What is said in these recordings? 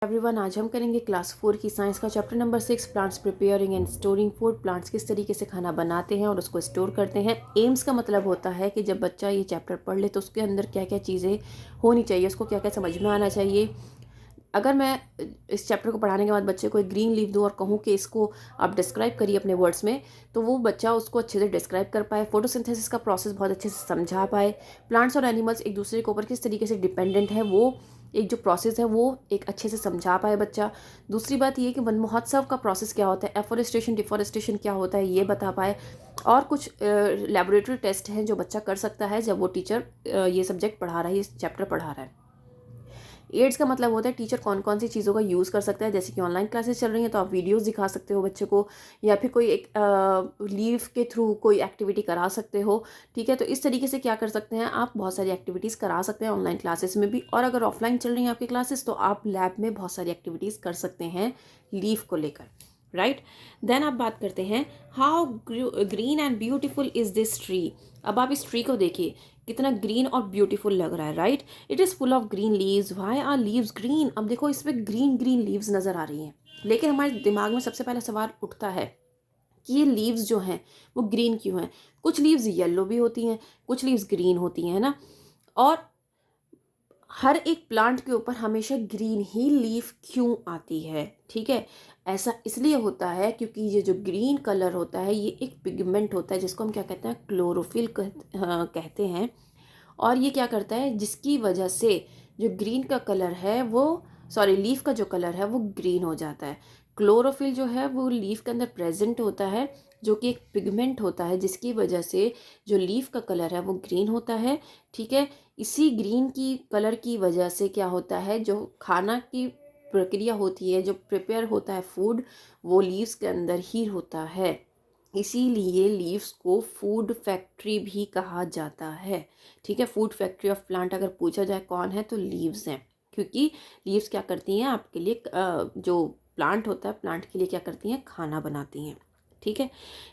Everyone, आज हम करेंगे क्लास 4 की साइंस का chapter number 6 plants preparing and storing food. Plants किस तरीके से खाना बनाते हैं और उसको स्टोर करते हैं। एम्स का मतलब होता है कि जब बच्चा ये चैप्टर पढ़ ले तो उसके अंदर क्या क्या चीज़ें होनी चाहिए, उसको क्या क्या समझ में आना चाहिए। अगर मैं इस चैप्टर को पढ़ाने के बाद बच्चे को एक ग्रीन लीफ दूँ और कहूँ कि इसको आप डिस्क्राइब करिए अपने वर्ड्स में, तो वो बच्चा उसको अच्छे से डिस्क्राइब कर पाए, फोटोसिंथेसिस का प्रोसेस बहुत अच्छे से समझा पाए, प्लांट्स और एनिमल्स एक दूसरे के ऊपर किस तरीके से डिपेंडेंट है वो एक जो प्रोसेस है वो एक अच्छे से समझा पाए बच्चा। दूसरी बात ये कि वन महोत्सव का प्रोसेस क्या होता है, एफोरेस्टेशन डिफोरेस्टेशन क्या होता है ये बता पाए। और कुछ लेबोरेटरी टेस्ट हैं जो बच्चा कर सकता है जब वो टीचर ये सब्जेक्ट पढ़ा रहा है, ये चैप्टर पढ़ा रहा है। एड्स का मतलब होता है टीचर कौन कौन सी चीज़ों का यूज़ कर सकता है। जैसे कि ऑनलाइन क्लासेस चल रही हैं तो आप वीडियोस दिखा सकते हो बच्चे को, या फिर कोई एक लीव के थ्रू कोई एक्टिविटी करा सकते हो। ठीक है, तो इस तरीके से क्या कर सकते हैं, आप बहुत सारी एक्टिविटीज़ करा सकते हैं ऑनलाइन क्लासेस में भी। और अगर ऑफलाइन चल रही हैं आपकी क्लासेस तो आप लैब में बहुत सारी एक्टिविटीज़ कर सकते हैं लीव को लेकर, राइट। देन आप बात करते हैं how green and beautiful is this tree. अब आप इस ट्री को देखिए कितना ग्रीन और ब्यूटीफुल लग रहा है, right. It is full of green leaves. Why are leaves green. अब देखो इसमें ग्रीन ग्रीन लीव्स नज़र आ रही हैं, लेकिन हमारे दिमाग में सबसे पहला सवाल उठता है कि ये लीव्स जो हैं वो ग्रीन क्यों हैं। कुछ लीव्स येलो भी होती हैं, कुछ लीव्स ग्रीन होती हैं, है ना। और हर एक प्लांट के ऊपर हमेशा ग्रीन ही लीफ क्यों आती है, ठीक है। ऐसा इसलिए होता है क्योंकि ये जो ग्रीन कलर होता है ये एक पिगमेंट होता है जिसको हम क्या कहते हैं, क्लोरोफिल कहते हैं। और ये क्या करता है, जिसकी वजह से जो ग्रीन का कलर है वो लीफ का जो कलर है वो ग्रीन हो जाता है। क्लोरोफिल जो है वो लीफ के अंदर प्रेजेंट होता है, जो कि एक पिगमेंट होता है जिसकी वजह से जो लीफ का कलर है वो ग्रीन होता है, ठीक है। इसी ग्रीन की कलर की वजह से क्या होता है, जो खाना की प्रक्रिया होती है, जो प्रिपेयर होता है फूड, वो लीव्स के अंदर ही होता है। इसीलिए लीव्स को फूड फैक्ट्री भी कहा जाता है, ठीक है। फूड फैक्ट्री ऑफ प्लांट अगर पूछा जाए कौन है तो लीव्स हैं, क्योंकि लीव्स क्या करती हैं आपके लिए, जो प्लांट होता है प्लांट के लिए क्या करती हैं, खाना बनाती हैं, ठीक है।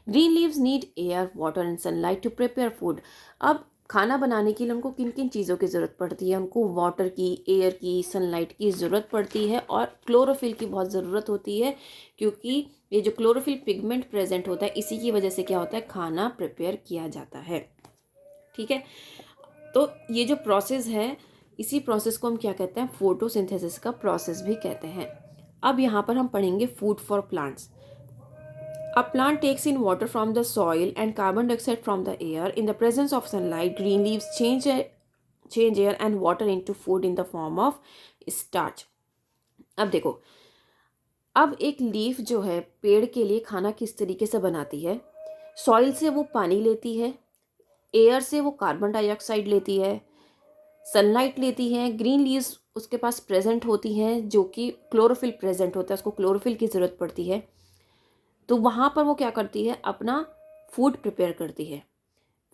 Green leaves need air water and sunlight to prepare food. अब खाना बनाने के लिए उनको किन किन चीज़ों की ज़रूरत पड़ती है, उनको वाटर की, एयर की, सनलाइट की ज़रूरत पड़ती है और क्लोरोफिल की बहुत ज़रूरत होती है, क्योंकि ये जो क्लोरोफिल पिगमेंट प्रेजेंट होता है इसी की वजह से क्या होता है, खाना प्रिपेयर किया जाता है, ठीक है। तो ये जो प्रोसेस है इसी प्रोसेस को हम क्या कहते हैं, फोटोसिंथेसिस का प्रोसेस भी कहते हैं। अब यहाँ पर हम पढ़ेंगे food for plants. A plant takes in water from the soil and carbon dioxide from the air. In the presence of sunlight, green leaves change air and water into food in the form of starch. अब देखो, अब एक leaf जो है पेड़ के लिए खाना किस तरीके से बनाती है। सॉइल से वो पानी लेती है, एयर से वो कार्बन डाइऑक्साइड लेती है, सनलाइट लेती है। ग्रीन लीव्स उसके पास प्रेजेंट होती हैं, जो कि क्लोरोफिल प्रेजेंट होता है, उसको क्लोरोफिल की ज़रूरत पड़ती है। तो वहाँ पर वो क्या करती है, अपना फूड प्रिपेयर करती है।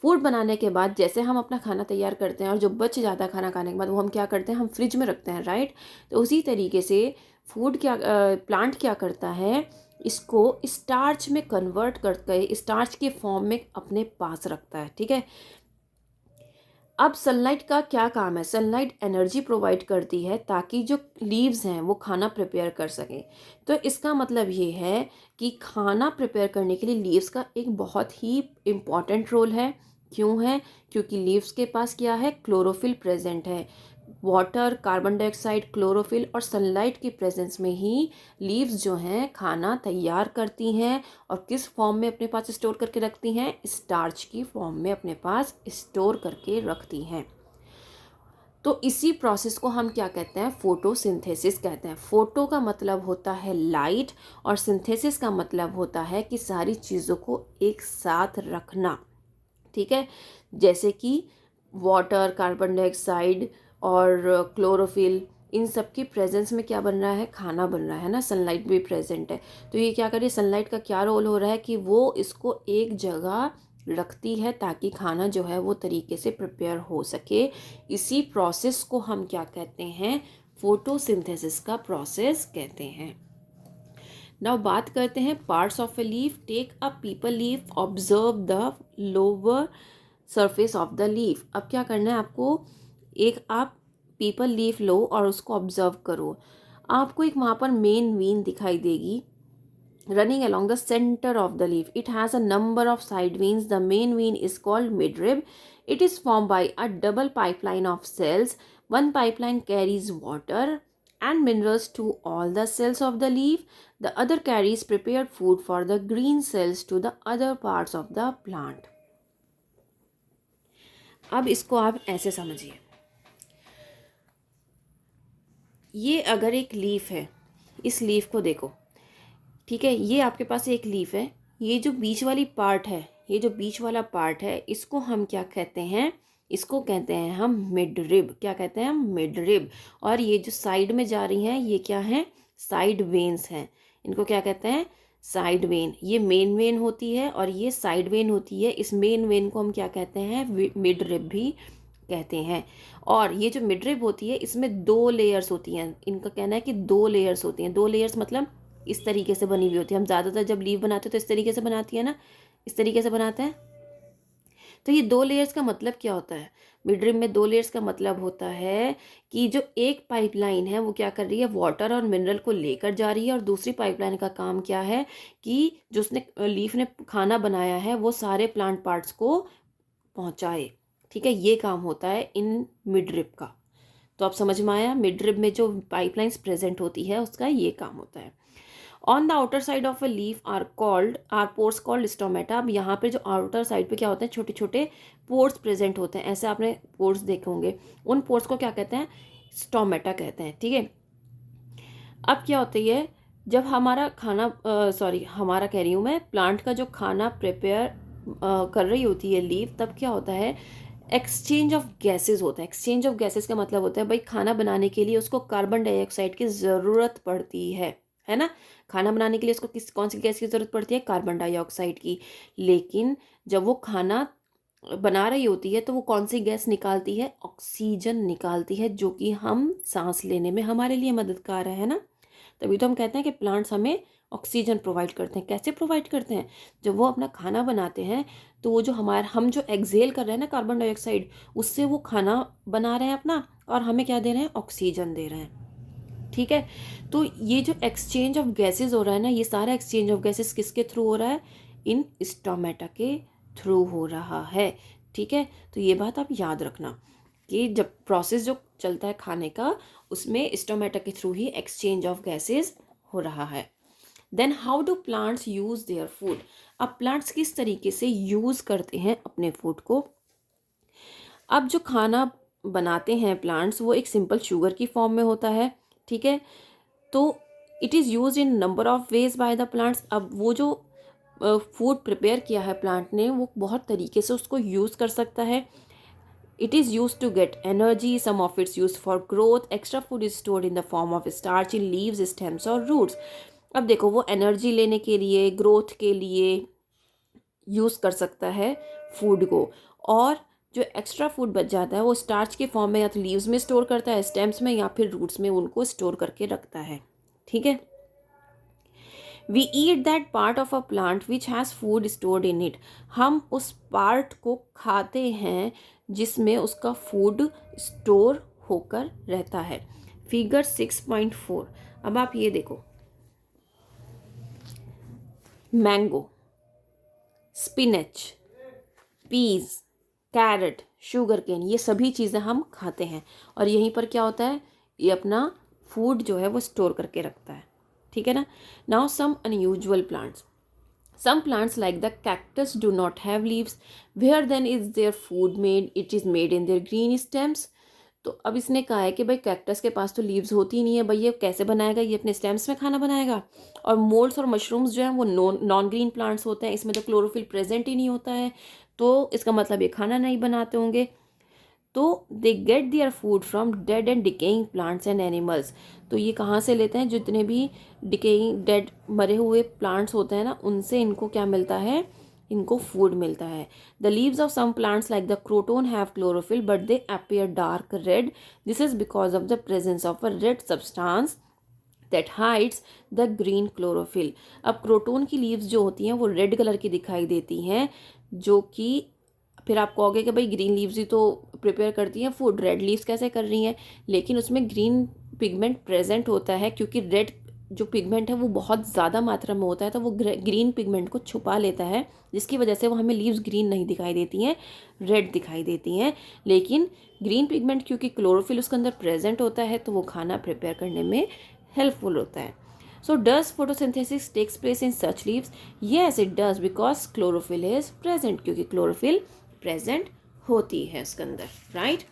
फूड बनाने के बाद जैसे हम अपना खाना तैयार करते हैं और जो बच जाता है खाना खाने के बाद वो हम क्या करते हैं, हम फ्रिज में रखते हैं, राइट। तो उसी तरीके से प्लांट क्या करता है, इसको स्टार्च में कन्वर्ट करके स्टार्च के फॉर्म में अपने पास रखता है, ठीक है। अब सनलाइट का क्या काम है, सनलाइट एनर्जी प्रोवाइड करती है ताकि जो लीव्स हैं वो खाना प्रिपेयर कर सकें। तो इसका मतलब ये है कि खाना प्रिपेयर करने के लिए लीव्स का एक बहुत ही इम्पॉर्टेंट रोल है। क्यों है, क्योंकि लीव्स के पास क्या है, क्लोरोफिल प्रेजेंट है। वाटर, कार्बन डाइऑक्साइड, क्लोरोफिल और सनलाइट की प्रेजेंस में ही लीव्स जो हैं खाना तैयार करती हैं। और किस फॉर्म में अपने पास स्टोर करके रखती हैं, स्टार्च की फॉर्म में अपने पास स्टोर करके रखती हैं। तो इसी प्रोसेस को हम क्या कहते हैं, फोटोसिंथेसिस कहते हैं। फोटो का मतलब होता है लाइट और सिंथेसिस का मतलब होता है कि सारी चीज़ों को एक साथ रखना, ठीक है। जैसे कि वाटर, कार्बन डाइऑक्साइड और क्लोरोफिल, इन सब की प्रेजेंस में क्या बन रहा है, खाना बन रहा है ना। सनलाइट भी प्रेजेंट है, तो ये क्या करिए, सनलाइट का क्या रोल हो रहा है कि वो इसको एक जगह रखती है ताकि खाना जो है वो तरीके से प्रिपेयर हो सके। इसी प्रोसेस को हम क्या कहते हैं, फोटोसिंथेसिस का प्रोसेस कहते हैं। नाउ बात करते हैं parts of a leaf. Take a peepal leaf, observe the lower surface of the leaf. अब क्या करना है आपको, एक आप पीपल लीफ लो और उसको ऑब्जर्व करो। आपको एक वहाँ पर मेन वेन दिखाई देगी running along the center of the leaf. It has a number of side veins. The main vein is called midrib. It is formed by a double pipeline of cells. One pipeline carries water and minerals to all the cells of the leaf. The other carries prepared food for the green cells to the other parts of the plant. अब इसको आप ऐसे समझिए, ये अगर एक leaf है, इस लीफ को देखो, ठीक है, ये आपके पास एक लीफ है, ये जो बीच वाली पार्ट है, ये जो बीच वाला पार्ट है, इसको हम क्या कहते हैं, इसको कहते हैं हम मिड रिब। क्या कहते हैं हम? Mid rib. और ये जो साइड में जा रही हैं, ये क्या है? साइड वेन्स हैं। इनको क्या कहते हैं? Side when. ये मेन वेन होती है और ये साइड वेन होती है। इस मेन वेन को हम क्या कहते हैं? मिड रिब भी कहते हैं। और ये जो मिड रिब होती है, इसमें 2 लेयर्स होती हैं। इनका कहना है कि 2 लेयर्स होती हैं। 2 लेयर्स मतलब इस तरीके से बनी हुई होती है। हम ज़्यादातर जब लीफ बनाते हैं तो इस तरीके से बनाती है ना, इस तरीके से बनाते हैं। तो ये 2 लेयर्स का मतलब क्या होता है? मिडरिब में 2 लेयर्स का मतलब होता है कि जो एक पाइपलाइन है वो क्या कर रही है? वाटर और मिनरल को लेकर जा रही है, और दूसरी पाइपलाइन का काम क्या है कि जो उसने लीफ ने खाना बनाया है वो सारे प्लांट पार्ट्स को पहुँचाए। ठीक है, ये काम होता है इन मिडरिब का। तो आप समझ में आया, मिडरिब में जो पाइपलाइंस प्रेजेंट होती है उसका ये काम होता है। On the outer side of a leaf are pores called stomata. अब यहाँ पे जो आउटर साइड पे क्या होते हैं? छोटे छोटे पोर्स प्रेजेंट होते हैं। ऐसे आपने पोर्स देखे होंगे, उन पोर्स को क्या कहते हैं? स्टोमेटा कहते हैं। ठीक है, अब क्या होती है, जब हमारा खाना हमारा कह रही हूँ मैं, प्लांट का जो खाना प्रिपेयर कर रही होती है लीफ, तब क्या होता है? एक्सचेंज ऑफ गैसेस होता है। एक्सचेंज ऑफ गैसेस का मतलब होता है भाई, खाना बनाने के लिए उसको कार्बन डाइऑक्साइड की ज़रूरत पड़ती है ना। खाना बनाने के लिए उसको कौन सी गैस की ज़रूरत पड़ती है? कार्बन डाइऑक्साइड की। लेकिन जब वो खाना बना रही होती है तो वो कौन सी गैस निकालती है? ऑक्सीजन निकालती है, जो कि हम सांस लेने में हमारे लिए मददगार है ना। तभी तो हम कहते हैं कि प्लांट्स हमें ऑक्सीजन प्रोवाइड करते हैं। कैसे प्रोवाइड करते हैं? जब वो अपना खाना बनाते हैं तो वो जो हम जो एक्सहेल कर रहे हैं ना कार्बन डाइऑक्साइड, उससे वो खाना बना रहे हैं अपना, और हमें क्या दे रहे हैं? ऑक्सीजन दे रहे हैं। ठीक है, तो ये जो एक्सचेंज ऑफ गैसेस हो रहा है ना, ये सारा एक्सचेंज ऑफ गैसेस किसके थ्रू हो रहा है? इन स्टोमेटा के थ्रू हो रहा है। ठीक है, तो ये बात आप याद रखना कि जब प्रोसेस जो चलता है खाने का, उसमें स्टोमेटा के थ्रू ही एक्सचेंज ऑफ गैसेस हो रहा है। Then how do plants use their food. अब प्लांट्स किस तरीके से यूज़ करते हैं अपने फूड को? अब जो खाना बनाते हैं प्लांट्स, वो एक सिंपल शुगर की फॉर्म में होता है। ठीक है, तो it is use in number of ways by the plants. अब वो जो फूड प्रिपेयर किया है प्लांट ने, वो बहुत तरीके से उसको यूज़ कर सकता है। It is used to get energy. Some of it's used for growth. Extra food is stored in the form of starch in leaves, stems और roots. अब देखो, वो एनर्जी लेने के लिए, ग्रोथ के लिए यूज़ कर सकता है फूड को, और जो एक्स्ट्रा फूड बच जाता है वो स्टार्च के फॉर्म में या तो लीव्स में स्टोर करता है, स्टेम्स में, या फिर रूट्स में उनको स्टोर करके रखता है। ठीक है, we eat that part of a plant which has food stored in it. हम उस पार्ट को खाते हैं जिसमें उसका फूड स्टोर होकर रहता है। फिगर 6.4। अब आप ये देखो, mango, spinach, peas, carrot, sugar cane, ये सभी चीज़ें हम खाते हैं, और यहीं पर क्या होता है? ये अपना फूड जो है वो स्टोर करके रखता है। ठीक है ना। Now some unusual plants. Some plants like the cactus do not have leaves. Where then is their food made? It is made in their green stems. तो अब इसने कहा है कि भाई कैक्टस के पास तो लीव्स होती ही नहीं है, भाई ये कैसे बनाएगा? ये अपने स्टेम्स में खाना बनाएगा। और मोल्ड्स और मशरूम्स जो हैं वो नॉन ग्रीन प्लांट्स होते हैं, इसमें तो क्लोरोफिल प्रेजेंट ही नहीं होता है, तो इसका मतलब ये खाना नहीं बनाते होंगे। तो they get their food from dead and decaying plants and animals. तो ये कहाँ से लेते हैं? जितने भी डिकेइंग डेड मरे हुए प्लांट्स होते हैं ना, उनसे इनको क्या मिलता है? इनको फूड मिलता है। The leaves of some plants like the croton have chlorophyll but they appear dark red. This is because of the presence of a red substance that hides the green chlorophyll. अब croton की leaves जो होती हैं वो red colour की दिखाई देती हैं, जो कि फिर आप कहोगे कि भाई ग्रीन लीव्स ही तो प्रिपेयर करती हैं फूड, रेड लीव्स कैसे कर रही हैं? लेकिन उसमें ग्रीन पिगमेंट प्रेजेंट होता है, क्योंकि रेड जो पिगमेंट है वो बहुत ज़्यादा मात्रा में होता है, तो वो ग्रीन पिगमेंट को छुपा लेता है, जिसकी वजह से वो हमें लीव्स ग्रीन नहीं दिखाई देती हैं, रेड दिखाई देती हैं। लेकिन ग्रीन पिगमेंट क्योंकि क्लोरोफिल उसके अंदर प्रेजेंट होता है, तो वो खाना प्रिपेयर करने में हेल्पफुल होता है। So does photosynthesis takes place in such leaves? Yes, it does because chlorophyll is present, क्योंकि chlorophyll present होती है इसके अंदर, right?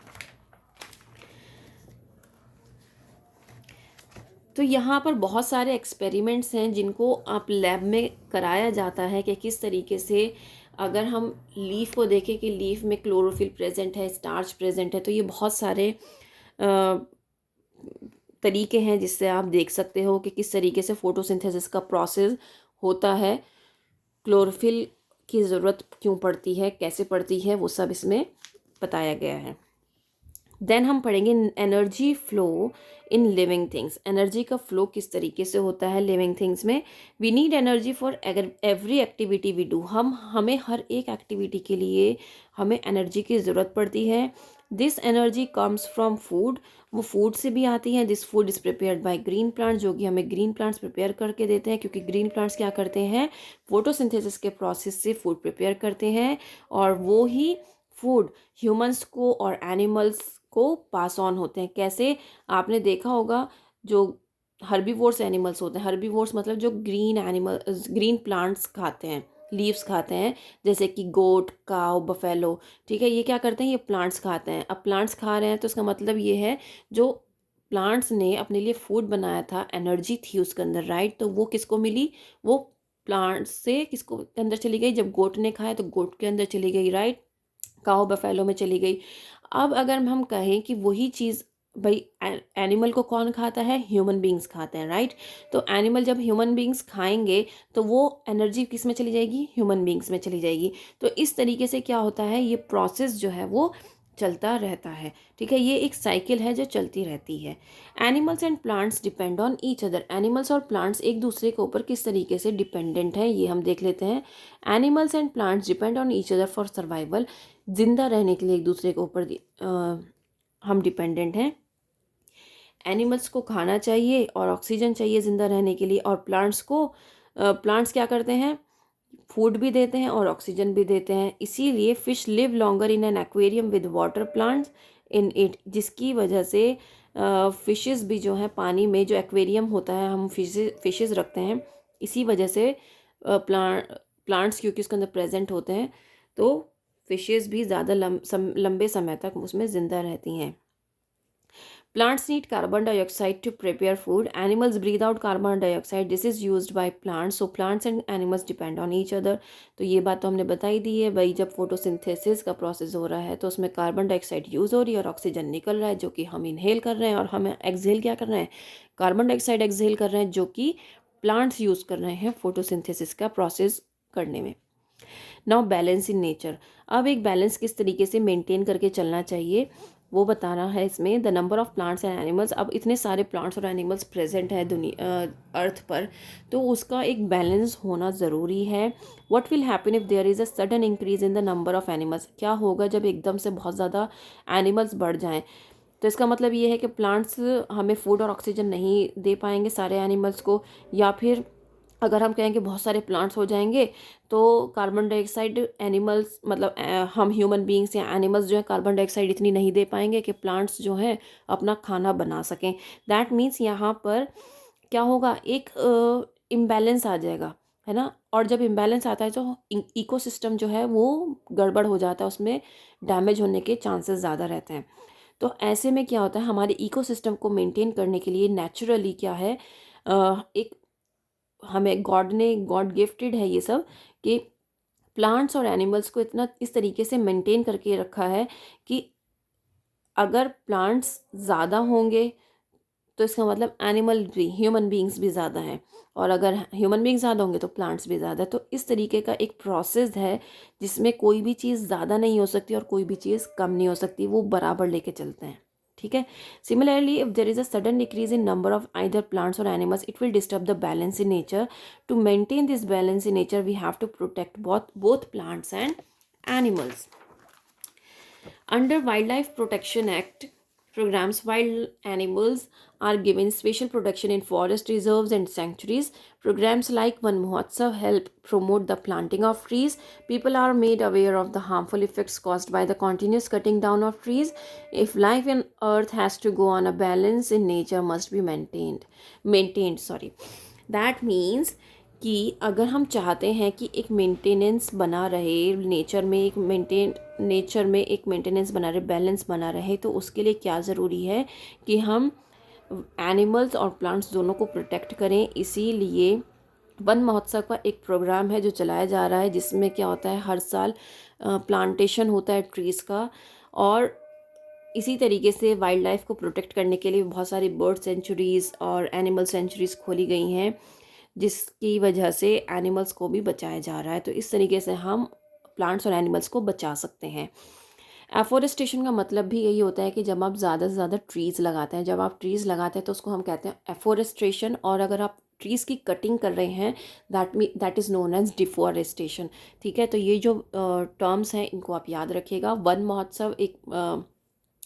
तो यहाँ पर बहुत सारे एक्सपेरिमेंट्स हैं जिनको आप लैब में कराया जाता है कि किस तरीके से अगर हम लीफ को देखें कि लीफ में क्लोरोफिल प्रेजेंट है, स्टार्च प्रेजेंट है, तो ये बहुत सारे तरीके हैं जिससे आप देख सकते हो कि किस तरीके से फोटोसिंथेसिस का प्रोसेस होता है, क्लोरोफिल की ज़रूरत क्यों पड़ती है, कैसे पड़ती है, वो सब इसमें बताया गया है। देन हम पढ़ेंगे energy flow in living things. Energy का फ्लो किस तरीके से होता है लिविंग थिंग्स में। We need energy for every activity we do. हमें हर एक एक्टिविटी के लिए हमें एनर्जी की ज़रूरत पड़ती है। This energy comes from food, वो फूड से भी आती है। This food is prepared by green plants, जो कि हमें ग्रीन प्लांट्स प्रिपेयर करके देते हैं, क्योंकि ग्रीन प्लांट्स क्या करते हैं, फोटोसिंथेसिस के प्रोसेस से फूड प्रिपेयर करते हैं, और वो ही फूड ह्यूमंस को और एनिमल्स को पास ऑन होते हैं। कैसे, आपने देखा होगा जो हर्बीवोर्स एनिमल्स होते हैं, हर्बीवोर्स मतलब जो ग्रीन प्लांट्स खाते हैं, लीव्स खाते हैं, जैसे कि गोट, काव, बफेलो, ठीक है, ये क्या करते हैं, ये प्लांट्स खाते हैं। अब प्लांट्स खा रहे हैं तो इसका मतलब ये है जो प्लांट्स ने अपने लिए फूड बनाया था, एनर्जी थी उसके अंदर, राइट, तो वो किसको मिली, वो प्लांट्स से किसको अंदर चली गई, जब गोट ने खाया तो गोट के अंदर चली गई, राइट, काऊ बफेलो में चली गई। अब अगर हम कहें कि वही चीज़ भाई एनिमल को कौन खाता है, ह्यूमन बींग्स खाते हैं, राइट, तो एनिमल जब ह्यूमन बींग्स खाएंगे तो वो एनर्जी किस में चली जाएगी, ह्यूमन बींग्स में चली जाएगी। तो इस तरीके से क्या होता है, ये प्रोसेस जो है वो चलता रहता है, ठीक है, ये एक साइकिल है जो चलती रहती है। Animals and plants depend on each other. Animals और प्लांट्स एक दूसरे के ऊपर किस तरीके से डिपेंडेंट हैं, ये हम देख लेते हैं। Animals and plants depend on each other for survival. जिंदा रहने के लिए एक दूसरे के ऊपर हम डिपेंडेंट हैं। एनिमल्स को खाना चाहिए और ऑक्सीजन चाहिए ज़िंदा रहने के लिए, और प्लांट्स क्या करते हैं, फूड भी देते हैं और ऑक्सीजन भी देते हैं। इसीलिए fish live longer in an aquarium with water plants in it, जिसकी वजह से फिशेस भी जो हैं पानी में, जो एक्वेरियम होता है, हम फिशेस रखते हैं, इसी वजह से प्लांट्स क्योंकि उसके अंदर प्रेजेंट होते हैं, तो फिशेस भी ज़्यादा लंबे समय तक उसमें ज़िंदा रहती हैं। Plants need carbon dioxide to prepare food. Animals breathe out carbon dioxide. This is used by plants. So plants and animals depend on each other. तो ये बात तो हमने बताई दी है भाई, जब फोटोसिंथेसिस का प्रोसेस हो रहा है तो उसमें कार्बन डाइऑक्साइड यूज़ हो रही है और ऑक्सीजन निकल रहा है, जो कि हम इनहेल कर रहे हैं, और हम एक्सहेल क्या कर रहे हैं, कार्बन डाइऑक्साइड एक्सहेल कर रहे हैं, जो कि प्लांट्स यूज़ कर रहे हैं फोटोसिंथेसिस का प्रोसेस करने में। Now balance in nature. अब एक बैलेंस किस तरीके से मेंटेन करके चलना चाहिए वो बताना है इसमें। The number of plants and animals, अब इतने सारे प्लांट्स और एनिमल्स प्रेजेंट है अर्थ पर, तो उसका एक बैलेंस होना ज़रूरी है। What will happen if there is a sudden increase in the number of animals. क्या होगा जब एकदम से बहुत ज़्यादा एनिमल्स बढ़ जाएं, तो इसका मतलब ये है कि प्लांट्स हमें फूड और ऑक्सीजन नहीं दे पाएंगे सारे एनिमल्स को, या फिर अगर हम कहें कि बहुत सारे प्लांट्स हो जाएंगे तो कार्बन डाइऑक्साइड एनिमल्स मतलब हम ह्यूमन बींग्स या एनिमल्स जो है कार्बन डाइऑक्साइड इतनी नहीं दे पाएंगे कि प्लांट्स जो हैं अपना खाना बना सकें। दैट मीन्स यहाँ पर क्या होगा, एक इम्बैलेंस आ जाएगा, है ना, और जब इम्बैलेंस आता है तो इकोसिस्टम जो है वो गड़बड़ हो जाता है, उसमें डैमेज होने के चांसेस ज़्यादा रहते हैं। तो ऐसे में क्या होता है, हमारे इकोसिस्टम को मेंटेन करने के लिए नेचुरली क्या है, एक हमें गॉड गिफ्टेड है ये सब, कि प्लांट्स और एनिमल्स को इतना इस तरीके से मेंटेन करके रखा है कि अगर प्लांट्स ज़्यादा होंगे तो इसका मतलब एनिमल भी, ह्यूमन बींग्स भी ज़्यादा हैं, और अगर ह्यूमन बींग्स ज़्यादा होंगे तो प्लांट्स भी ज़्यादा है। तो इस तरीके का एक प्रोसेस है जिसमें कोई भी चीज़ ज़्यादा नहीं हो सकती और कोई भी चीज़ कम नहीं हो सकती, वो बराबर लेके चलते हैं, ठीक है। Similarly if there is a sudden decrease in number of either plants और animals, it will disturb the balance in nature. To maintain this balance in nature we have to protect both plants and animals. Under wildlife protection act programs, wild animals are given special protection in forest reserves and sanctuaries. Programs like Van Mahotsav help promote the planting of trees. People are made aware of the harmful effects caused by the continuous cutting down of trees. If life on earth has to go on, a balance in nature must be maintained. That means कि अगर हम चाहते हैं कि एक maintenance बना रहे nature में एक मेंटेनेंस बना रहे, बैलेंस बना रहे, तो उसके लिए क्या ज़रूरी है कि हम एनिमल्स और प्लांट्स दोनों को प्रोटेक्ट करें। इसीलिए वन महोत्सव का एक प्रोग्राम है जो चलाया जा रहा है, जिसमें क्या होता है, हर साल प्लांटेशन होता है ट्रीज़ का। और इसी तरीके से वाइल्ड लाइफ को प्रोटेक्ट करने के लिए बहुत सारी बर्ड सेंचुरीज़ और एनिमल सेंचुरीज़ खोली गई हैं, जिसकी वजह से एनिमल्स को भी बचाया जा रहा है। तो इस तरीके से हम प्लांट्स और एनिमल्स को बचा सकते हैं। एफोरेस्टेशन का मतलब भी यही होता है कि जब आप ज़्यादा से ज़्यादा ट्रीज़ लगाते हैं, जब आप ट्रीज़ लगाते हैं तो उसको हम कहते हैं एफोरेस्टेशन। और अगर आप ट्रीज़ की कटिंग कर रहे हैं, that is known as deforestation. ठीक है, तो ये जो टर्म्स हैं इनको आप याद रखिएगा। वन महोत्सव एक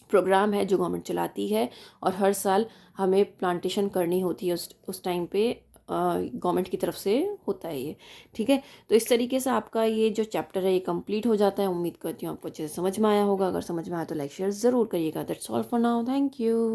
प्रोग्राम है जो गवर्नमेंट चलाती है, और हर साल हमें प्लांटेशन करनी होती है। उस टाइम पे गवर्नमेंट की तरफ से होता है ये। ठीक है, तो इस तरीके से आपका ये जो चैप्टर है ये कंप्लीट हो जाता है। उम्मीद करती हूँ आपको अच्छे से समझ में आया होगा। अगर समझ में आया तो लाइक शेयर ज़रूर करिएगा। That's all for now, thank you.